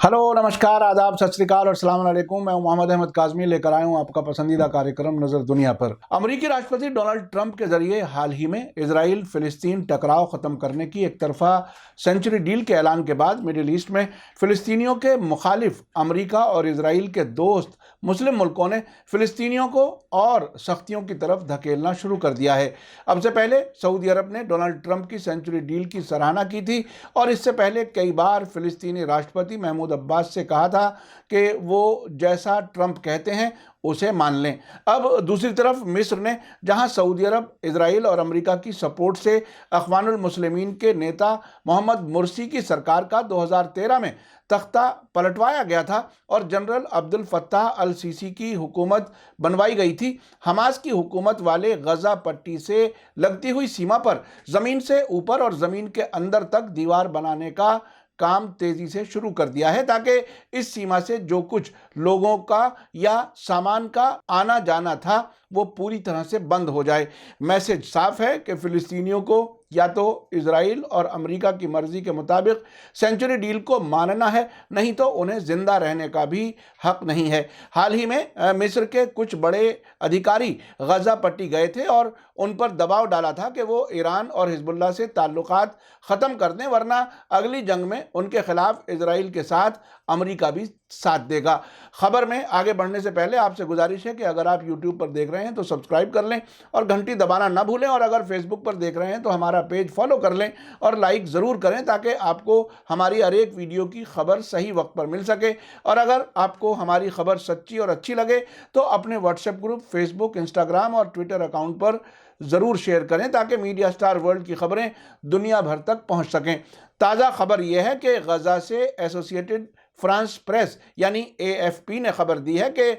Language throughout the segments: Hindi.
हेलो, नमस्कार, आदाब, सत श्री अकाल और सलाम अलैकुम। मैं मोहम्मद अहमद काज़मी लेकर आया हूं आपका पसंदीदा कार्यक्रम नज़र दुनिया पर। अमेरिकी राष्ट्रपति डोनाल्ड ट्रंप के जरिए हाल ही में इजराइल फिलिस्तीन टकराव खत्म करने की एक तरफा सेंचुरी डील के ऐलान के बाद मिडिल ईस्ट में फिलिस्तीनियों के मुखालिफ अमेरिका और इजराइल के दोस्त मुस्लिम मुल्कों ने फिलिस्तीनियों को और सख्तियों की तरफ धकेलना शुरू कर दिया है। अब से पहले सऊदी अरब ने डोनाल्ड ट्रंप की सेंचुरी डील की सराहना की थी और इससे पहले कई बार फिलिस्तीनी राष्ट्रपति महमूद अब्बास से कहा था कि वो जैसा ट्रंप कहते हैं उसे मान लें। अब दूसरी तरफ मिस्र ने, जहां सऊदी अरब, इजराइल और अमेरिका की सपोर्ट से अखवानुल मुस्लिमीन के नेता मोहम्मद मुर्सी की सरकार का 2013 में तख्ता पलटवाया गया था और general Abdul Fattah al Sisi की हुकूमत बनवाई गई थी, हमास की हुकूमत वाले गजा पट्टी से लगती हुई सीमा पर ज़मीन से ऊपर और ज़मीन के अंदर तक दीवार बनाने का काम तेजी से शुरू कर दिया है ताकि इस सीमा से जो कुछ लोगों का या सामान का आना जाना था वो पूरी तरह से बंद हो जाए। मैसेज साफ है कि फिलिस्तीनियों को या तो इजराइल और अमेरिका की मर्जी के मुताबिक सेंचुरी डील को मानना है, नहीं तो उन्हें जिंदा रहने का भी हक नहीं है। हाल ही में मिस्र के कुछ बड़े अधिकारी गजा पट्टी गए थे और उन पर दबाव डाला था कि वो ईरान और हिजबुल्लाह से ताल्लुकात ख़त्म कर दें, वरना अगली जंग में उनके खिलाफ इजराइल के साथ अमेरिका भी साथ देगा। खबर में आगे बढ़ने से पहले आपसे गुजारिश है कि अगर आप यूट्यूब पर देख रहे हैं तो सब्सक्राइब कर लें और घंटी दबाना ना भूलें, और अगर फेसबुक पर देख रहे हैं तो हमारा पेज फॉलो कर लें और लाइक ज़रूर करें ताकि आपको हमारी हर एक वीडियो की खबर सही वक्त पर मिल सके। और अगर आपको हमारी खबर सच्ची और अच्छी लगे तो अपने व्हाट्सएप ग्रुप, फेसबुक, इंस्टाग्राम और ट्विटर अकाउंट पर ज़रूर शेयर करें ताकि मीडिया स्टार वर्ल्ड की खबरें दुनिया भर तक पहुंच सकें। ताज़ा खबर यह है कि गजा से एसोसिएटेड फ्रांस प्रेस यानी AFP ने खबर दी है कि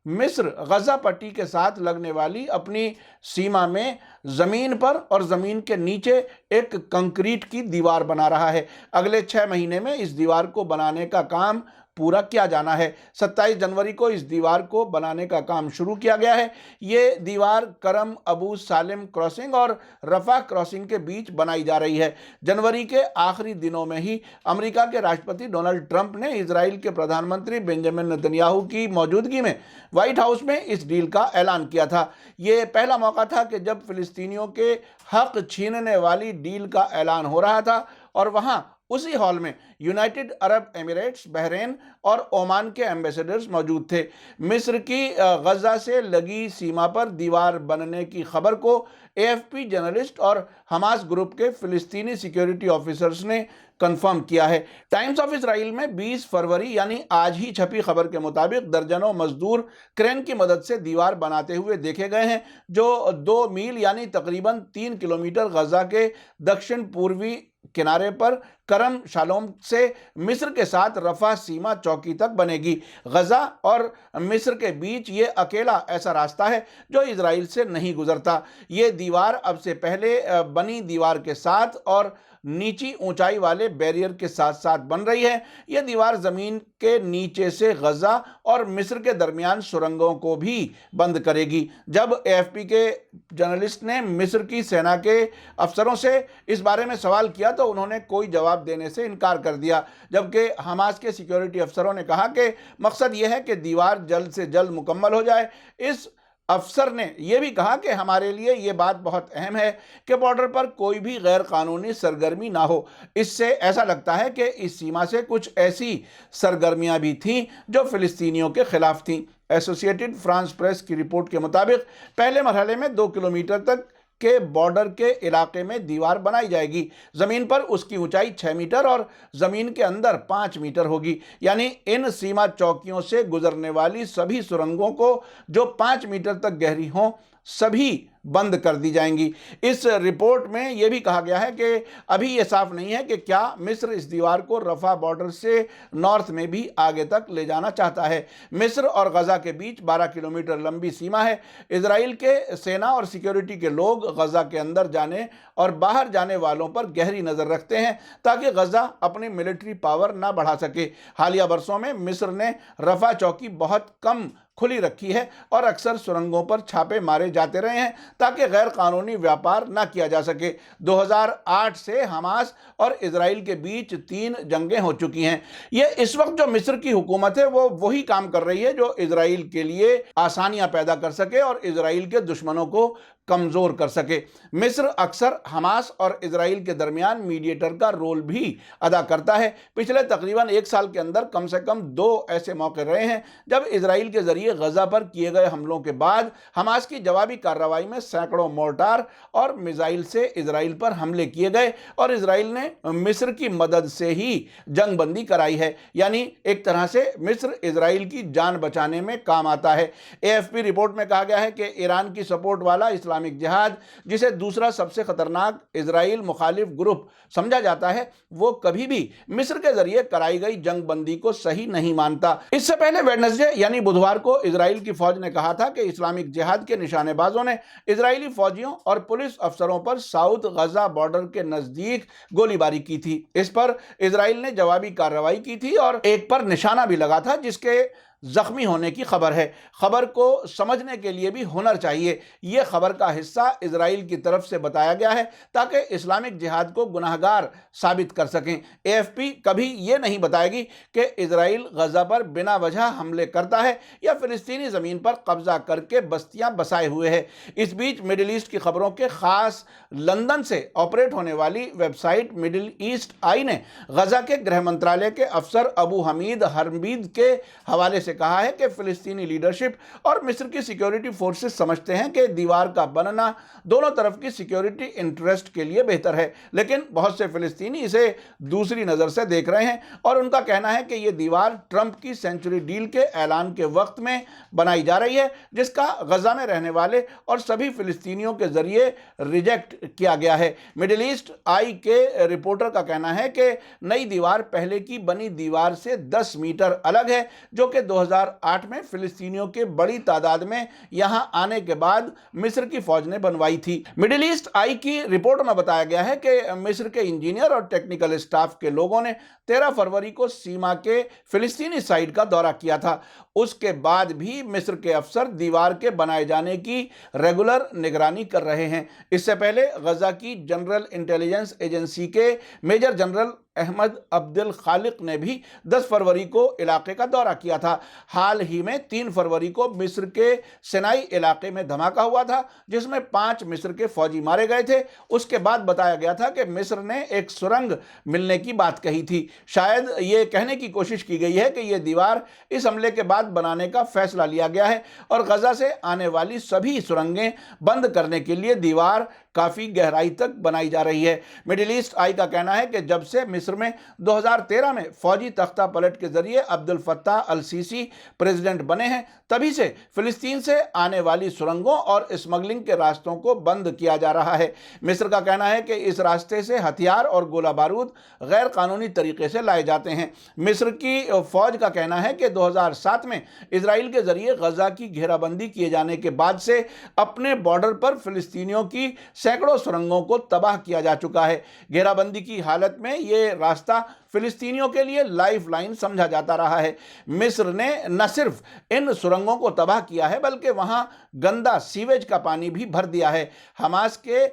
मिस्र गजा पट्टी के साथ लगने वाली अपनी सीमा में ज़मीन पर और ज़मीन के नीचे एक कंक्रीट की दीवार बना रहा है। अगले 6 महीने में इस दीवार को बनाने का काम पूरा किया जाना है। 27 जनवरी को इस दीवार को बनाने का काम शुरू किया गया है। ये दीवार करम अबू सालिम क्रॉसिंग और रफा क्रॉसिंग के बीच बनाई जा रही है। जनवरी के आखिरी दिनों में ही अमेरिका के राष्ट्रपति डोनाल्ड ट्रंप ने इजराइल के प्रधानमंत्री बेंजामिन नेतन्याहू की मौजूदगी में व्हाइट हाउस में इस डील का ऐलान किया था। ये पहला मौका था कि जब फिलिस्तीनियों के हक छीनने वाली डील का ऐलान हो रहा था और वहां उसी हॉल में यूनाइटेड अरब एमिरेट्स, बहरीन और ओमान के एम्बेसडर्स मौजूद थे। मिस्र की गजा से लगी सीमा पर दीवार बनने की खबर को AFP जर्नलिस्ट और हमास ग्रुप के फिलिस्तीनी सिक्योरिटी ऑफिसर्स ने कंफर्म किया है। टाइम्स ऑफ इसराइल में 20 फरवरी यानी आज ही छपी खबर के मुताबिक दर्जनों मजदूर क्रेन की मदद से दीवार बनाते हुए देखे गए हैं, जो 2 मील यानी तकरीबन 3 किलोमीटर गजा के दक्षिण पूर्वी किनारे पर करम शालोम से मिस्र के साथ रफा सीमा चौकी तक बनेगी। गजा और मिस्र के बीच ये अकेला ऐसा रास्ता है जो इजराइल से नहीं गुजरता। ये दीवार अब से पहले बनी दीवार के साथ और नीची ऊंचाई वाले बैरियर के साथ साथ बन रही है। यह दीवार ज़मीन के नीचे से गजा और मिस्र के दरमियान सुरंगों को भी बंद करेगी। जब AFP के जर्नलिस्ट ने मिस्र की सेना के अफसरों से इस बारे में सवाल किया तो उन्होंने कोई जवाब देने से इनकार कर दिया, जबकि हमास के सिक्योरिटी अफसरों ने कहा कि मकसद यह है कि दीवार जल्द से जल्द मुकम्मल हो जाए। इस अफसर ने यह भी कहा कि हमारे लिए यह बात बहुत अहम है कि बॉर्डर पर कोई भी गैर कानूनी सरगर्मी ना हो। इससे ऐसा लगता है कि इस सीमा से कुछ ऐसी सरगर्मियां भी थीं जो फिलिस्तीनियों के खिलाफ थीं। एसोसिएटेड फ्रांस प्रेस की रिपोर्ट के मुताबिक पहले मरहले में 2 किलोमीटर तक के बॉर्डर के इलाके में दीवार बनाई जाएगी। ज़मीन पर उसकी ऊंचाई 6 मीटर और ज़मीन के अंदर 5 मीटर होगी, यानी इन सीमा चौकियों से गुजरने वाली सभी सुरंगों को जो 5 मीटर तक गहरी हों सभी बंद कर दी जाएंगी। इस रिपोर्ट में यह भी कहा गया है कि अभी यह साफ नहीं है कि क्या मिस्र इस दीवार को रफा बॉर्डर से नॉर्थ में भी आगे तक ले जाना चाहता है। मिस्र और गजा के बीच 12 किलोमीटर लंबी सीमा है। इजराइल के सेना और सिक्योरिटी के लोग गजा के अंदर जाने और बाहर जाने वालों पर गहरी नज़र रखते हैं ताकि गजा अपनी मिलिट्री पावर ना बढ़ा सके। हालिया बरसों में मिस्र ने रफा चौकी बहुत कम खुली रखी है और अक्सर सुरंगों पर छापे मारे जाते रहे हैं ताकि गैर कानूनी व्यापार न किया जा सके। 2008 से हमास और इजराइल के बीच 3 जंगें हो चुकी हैं। ये इस वक्त जो मिस्र की हुकूमत है वो वही काम कर रही है जो इजराइल के लिए आसानियां पैदा कर सके और इजराइल के दुश्मनों को कमजोर कर सके। मिस्र अक्सर हमास और इजराइल के दरमियान मीडिएटर का रोल भी अदा करता है। पिछले तकरीबन 1 साल के अंदर कम से कम 2 ऐसे मौके रहे हैं जब इजराइल के जरिए गजा पर किए गए हमलों के बाद हमास की जवाबी कार्रवाई में सैकड़ों मोर्टार और मिसाइल से इजराइल पर हमले किए गए और इजराइल ने मिस्र की मदद से ही जंगबंदी कराई है। यानी एक तरह से मिस्र इजराइल की जान बचाने में काम आता है। AFP रिपोर्ट में कहा गया है कि ईरान की सपोर्ट वाला इस्लामिक जिहाद, जिसे दूसरा सबसे खतरनाक इजराइल मुखालिफ ग्रुप समझा जाता है, वो कभी भी मिस्र के जरिए कराई गई जंगबंदी को सही नहीं मानता। इससे पहले वेडनेसडे यानी बुधवार को इजराइल की फौज ने कहा था कि इस्लामिक जिहाद के निशानेबाजों ने इजरायली फौजियों और पुलिस अफसरों पर साउथ गजा बॉर्डर के नजदीक गोलीबारी की थी। इस पर इजराइल ने जवाबी कार्रवाई की थी और एक पर निशाना भी लगा था जिसके जख्मी होने की खबर है। खबर को समझने के लिए भी हुनर चाहिए। यह खबर का हिस्सा इजराइल की तरफ से बताया गया है ताकि इस्लामिक जिहाद को गुनाहगार साबित कर सकें। AFP कभी यह नहीं बताएगी कि इजराइल गजा पर बिना वजह हमले करता है या फिलिस्तीनी ज़मीन पर कब्जा करके बस्तियां बसाए हुए है। इस बीच मिडिल ईस्ट की खबरों के खास लंदन से ऑपरेट होने वाली वेबसाइट मिडिल ईस्ट आई ने गजा के गृह मंत्रालय के अफसर अबू हमीद हरमीद के हवाले से कहा है कि फिलिस्तीनी लीडरशिप और मिस्र की सिक्योरिटी फोर्सेस समझते हैं कि दीवार का बनना दोनों तरफ की सिक्योरिटी इंटरेस्ट के लिए बेहतर है, लेकिन बहुत से फिलिस्तीनी इसे दूसरी नज़र से देख रहे हैं और उनका कहना है कि यह दीवार ट्रंप की सेंचुरी डील के ऐलान के वक्त में बनाई जा रही है, जिसका गजा में रहने वाले और सभी फिलिस्तीनियों के जरिए रिजेक्ट किया गया है। मिडिल ईस्ट आई के रिपोर्टर का कहना है कि नई दीवार पहले की बनी दीवार से 10 मीटर अलग है, जो कि 2008 में फिलिस्तीनियों के बड़ी तादाद में यहां आने के बाद मिस्र की फौज ने बनवाई थी। मिडिल ईस्ट आई की रिपोर्ट में बताया गया है कि मिस्र के इंजीनियर और टेक्निकल स्टाफ के लोगों ने 13 फरवरी को सीमा के फिलिस्तीनी साइड का दौरा किया था। उसके बाद भी मिस्र के अफसर दीवार के बनाए जाने की रेगुलर निगरानी कर रहे हैं। इससे पहले गजा की जनरल इंटेलिजेंस एजेंसी के मेजर जनरल अहमद अब्दुल खालिक ने भी 10 फरवरी को इलाके का दौरा किया था। हाल ही में 3 फरवरी को मिस्र के सिनाई इलाके में धमाका हुआ था जिसमें 5 मिस्र के फौजी मारे गए थे। उसके बाद बताया गया था कि मिस्र ने एक सुरंग मिलने की बात कही थी। शायद ये कहने की कोशिश की गई है कि यह दीवार इस हमले के बाद बनाने का फैसला लिया गया है और गजा से आने वाली सभी सुरंगें बंद करने के लिए दीवार काफ़ी गहराई तक बनाई जा रही है। मिडिल ईस्ट आई का कहना है कि जब से मिस्र में 2013 में फौजी तख्ता पलट के जरिए Abdul Fattah al Sisi president बने हैं, तभी से फिलिस्तीन से आने वाली सुरंगों और स्मगलिंग के रास्तों को बंद किया जा रहा है। मिस्र का कहना है कि इस रास्ते से हथियार और गोला बारूद गैर कानूनी तरीके से लाए जाते हैं। मिस्र की फौज का कहना है कि 2007 में इजराइल के जरिए गजा की घेराबंदी किए जाने के बाद से अपने बॉर्डर पर फिलिस्तीनियों की सैकड़ों सुरंगों को तबाह किया जा चुका है। घेराबंदी की हालत में यह रास्ता फिलिस्तीनियों के लिए लाइफ लाइन समझा जाता रहा है। मिस्र ने न सिर्फ इन सुरंगों को तबाह किया है बल्कि वहां गंदा सीवेज का पानी भी भर दिया है। हमास के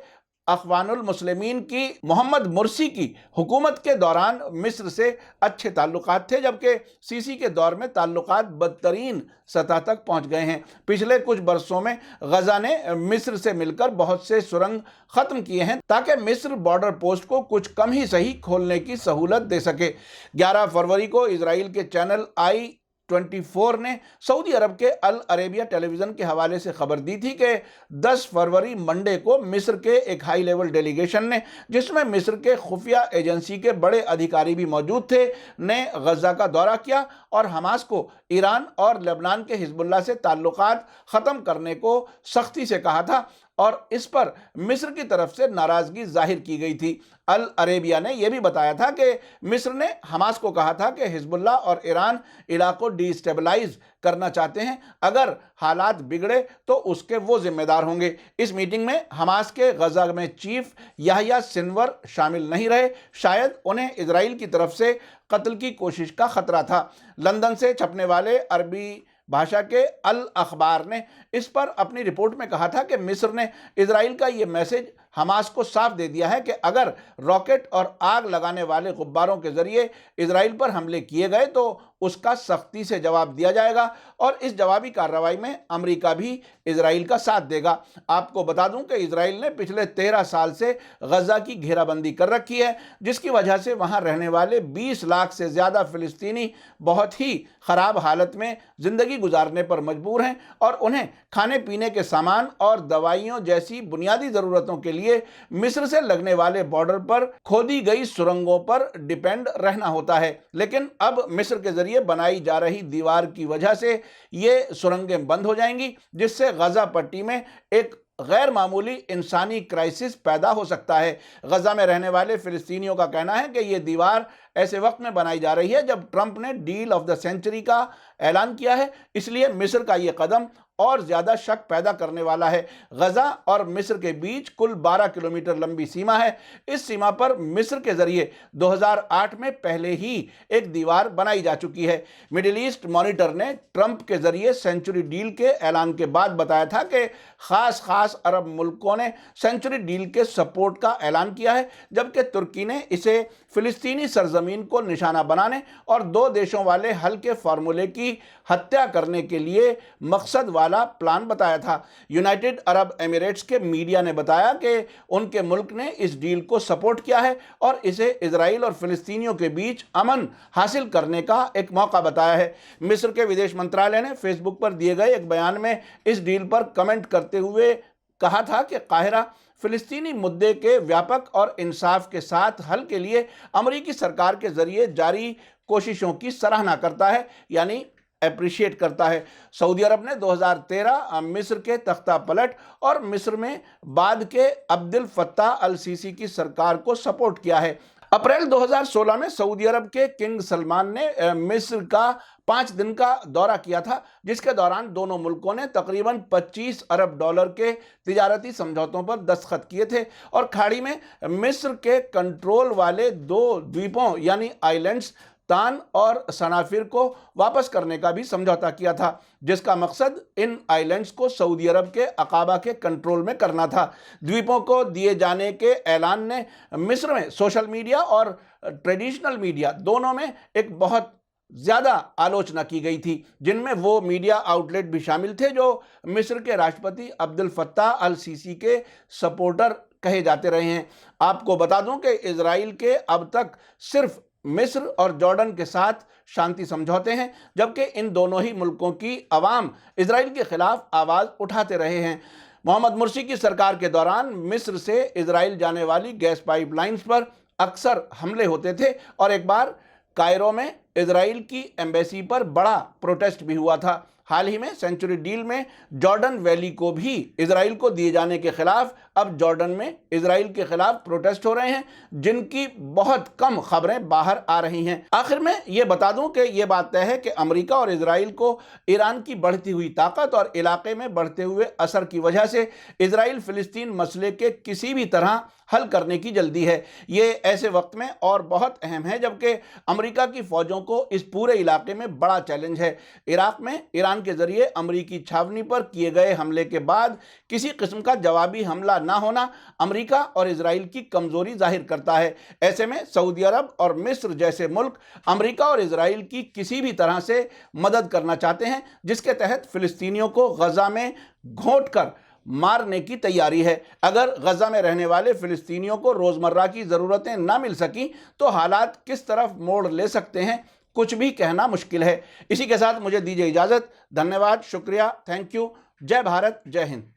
अखवानुल मुस्लिमीन की मोहम्मद मुर्सी की हुकूमत के दौरान मिस्र से अच्छे ताल्लुकात थे, जबकि सीसी के दौर में ताल्लुकात बदतरीन सतह तक पहुंच गए हैं। पिछले कुछ बरसों में गजा ने मिस्र से मिलकर बहुत से सुरंग ख़त्म किए हैं ताकि मिस्र बॉर्डर पोस्ट को कुछ कम ही सही खोलने की सहूलत दे सके। 11 फरवरी को इजराइल के चैनल I-24 ने सऊदी अरब के अल अरेबिया टेलीविज़न के हवाले से खबर दी थी कि 10 फरवरी मंडे को मिस्र के एक हाई लेवल डेलीगेशन ने, जिसमें मिस्र के खुफिया एजेंसी के बड़े अधिकारी भी मौजूद थे, ने गजा का दौरा किया और हमास को ईरान और लेबनान के हिजबुल्लाह से ताल्लुकात ख़त्म करने को सख्ती से कहा था और इस पर मिस्र की तरफ से नाराज़गी जाहिर की गई थी। अल अरेबिया ने यह भी बताया था कि मिस्र ने हमास को कहा था कि हिजबुल्लाह और ईरान इलाको डिस्टेबलाइज करना चाहते हैं, अगर हालात बिगड़े तो उसके वो जिम्मेदार होंगे। इस मीटिंग में हमास के गजा में चीफ याह्या सिनवर शामिल नहीं रहे, शायद उन्हें इजराइल की तरफ से कत्ल की कोशिश का खतरा था। लंदन से छपने वाले अरबी भाषा के अल अखबार ने इस पर अपनी रिपोर्ट में कहा था कि मिस्र ने इजराइल का ये मैसेज हमास को साफ दे दिया है कि अगर रॉकेट और आग लगाने वाले गुब्बारों के जरिए इजराइल पर हमले किए गए तो उसका सख्ती से जवाब दिया जाएगा और इस जवाबी कार्रवाई में अमेरिका भी इजराइल का साथ देगा। आपको बता दूं कि इजराइल ने पिछले 13 साल से गजा की घेराबंदी कर रखी है, जिसकी वजह से वहां रहने वाले 20 लाख से ज्यादा फिलिस्तीनी बहुत ही खराब हालत में जिंदगी गुजारने पर मजबूर हैं और उन्हें खाने पीने के सामान और दवाइयों जैसी बुनियादी जरूरतों के लिए मिस्र से लगने वाले बॉर्डर पर खोदी गई सुरंगों पर डिपेंड रहना होता है। लेकिन अब मिस्र के जरिए बनाई जा रही दीवार की वजह से ये सुरंगें बंद हो जाएंगी, जिससे गजा पट्टी में एक गैर मामूली इंसानी क्राइसिस पैदा हो सकता है। गजा में रहने वाले फिलिस्तीनियों का कहना है कि यह दीवार ऐसे वक्त में बनाई जा रही है जब ट्रंप ने डील ऑफ द सेंचुरी का ऐलान किया है, इसलिए मिस्र का यह कदम और ज्यादा शक पैदा करने वाला है। गजा और मिस्र के बीच कुल 12 किलोमीटर लंबी सीमा है। इस सीमा पर मिस्र के जरिए 2008 में पहले ही एक दीवार बनाई जा चुकी है। मिडिल ईस्ट मॉनिटर ने ट्रंप के जरिए सेंचुरी डील के ऐलान के बाद बताया था कि खास अरब मुल्कों ने सेंचुरी डील के सपोर्ट का ऐलान किया है, जबकि तुर्की ने इसे फिलिस्तीनी सरजमीन को निशाना बनाने और 2 देशों वाले हल के फार्मूले की हत्या करने के लिए मकसद वाला प्लान बताया था। यूनाइटेड अरब एमिरेट्स के मीडिया ने बताया कि उनके मुल्क ने इस डील को सपोर्ट किया है और इसे इजराइल और फिलिस्तीनियों के बीच अमन हासिल करने का एक मौका बताया है। मिस्र के विदेश मंत्रालय ने फेसबुक पर दिए गए एक बयान में इस डील पर कमेंट करते हुए कहा था कि काहिरा फिलिस्तीनी मुद्दे के व्यापक और इंसाफ के साथ हल के लिए अमेरिकी सरकार के जरिए जारी कोशिशों की सराहना करता है, यानी अप्रिशिएट करता है। सऊदी अरब ने 2013 मिस्र के तख्ता पलट और मिस्र में बाद के अब्दुल फत्ताह अल सीसी की सरकार को सपोर्ट किया है। अप्रैल 2016 में सऊदी अरब के किंग सलमान ने मिस्र का 5 दिन का दौरा किया था, जिसके दौरान दोनों मुल्कों ने तकरीबन 25 अरब डॉलर के तिजारती समझौतों पर दस्तखत किए थे और खाड़ी में मिस्र के कंट्रोल वाले 2 द्वीपों यानी आइलैंड्स तान और सनाफिर को वापस करने का भी समझौता किया था, जिसका मकसद इन आइलैंड्स को सऊदी अरब के अकाबा के कंट्रोल में करना था। द्वीपों को दिए जाने के ऐलान ने मिस्र में सोशल मीडिया और ट्रेडिशनल मीडिया दोनों में एक बहुत ज़्यादा आलोचना की गई थी, जिनमें वो मीडिया आउटलेट भी शामिल थे जो मिस्र के राष्ट्रपति अब्दुल फत्ताह अल सीसी के सपोर्टर कहे जाते रहे हैं। आपको बता दूं कि इजराइल के अब तक सिर्फ मिस्र और जॉर्डन के साथ शांति समझौते हैं, जबकि इन दोनों ही मुल्कों की अवाम इजराइल के खिलाफ आवाज़ उठाते रहे हैं। मोहम्मद मुर्सी की सरकार के दौरान मिस्र से इजराइल जाने वाली गैस पाइपलाइंस पर अक्सर हमले होते थे और एक बार कायरो में इजराइल की एम्बेसी पर बड़ा प्रोटेस्ट भी हुआ था। हाल ही में सेंचुरी डील में जॉर्डन वैली को भी इजराइल को दिए जाने के खिलाफ अब जॉर्डन में इजराइल के खिलाफ प्रोटेस्ट हो रहे हैं, जिनकी बहुत कम खबरें बाहर आ रही हैं। आखिर में ये बता दूं कि ये बात तय है कि अमेरिका और इजराइल को ईरान की बढ़ती हुई ताकत और इलाके में बढ़ते हुए असर की वजह से इजराइल फिलिस्तीन मसले के किसी भी तरह हल करने की जल्दी है। ये ऐसे वक्त में और बहुत अहम है जबकि अमेरिका की फौजों को इस पूरे इलाके में बड़ा चैलेंज है। इराक में ईरान के जरिए अमेरिकी छावनी पर किए गए हमले के बाद किसी किस्म का जवाबी हमला ना होना अमेरिका और इजराइल की कमजोरी जाहिर करता है। ऐसे में सऊदी अरब और मिस्र जैसे मुल्क अमेरिका और इजराइल की किसी भी तरह से मदद करना चाहते हैं, जिसके तहत फिलिस्तीनियों को गजा में घोंट कर मारने की तैयारी है। अगर गजा में रहने वाले फिलिस्तीनियों को रोजमर्रा की जरूरतें ना मिल सकी तो हालात किस तरफ मोड़ ले सकते हैं, कुछ भी कहना मुश्किल है। इसी के साथ मुझे दीजिए इजाजत। धन्यवाद, शुक्रिया, थैंक यू। जय भारत, जय हिंद।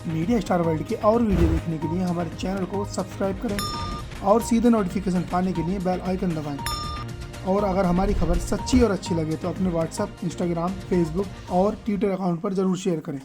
मीडिया स्टार वर्ल्ड के और वीडियो देखने के लिए हमारे चैनल को सब्सक्राइब करें और सीधे नोटिफिकेशन पाने के लिए बेल आइकन दबाएं। और अगर हमारी खबर सच्ची और अच्छी लगे तो अपने व्हाट्सएप, इंस्टाग्राम, फेसबुक और ट्विटर अकाउंट पर ज़रूर शेयर करें।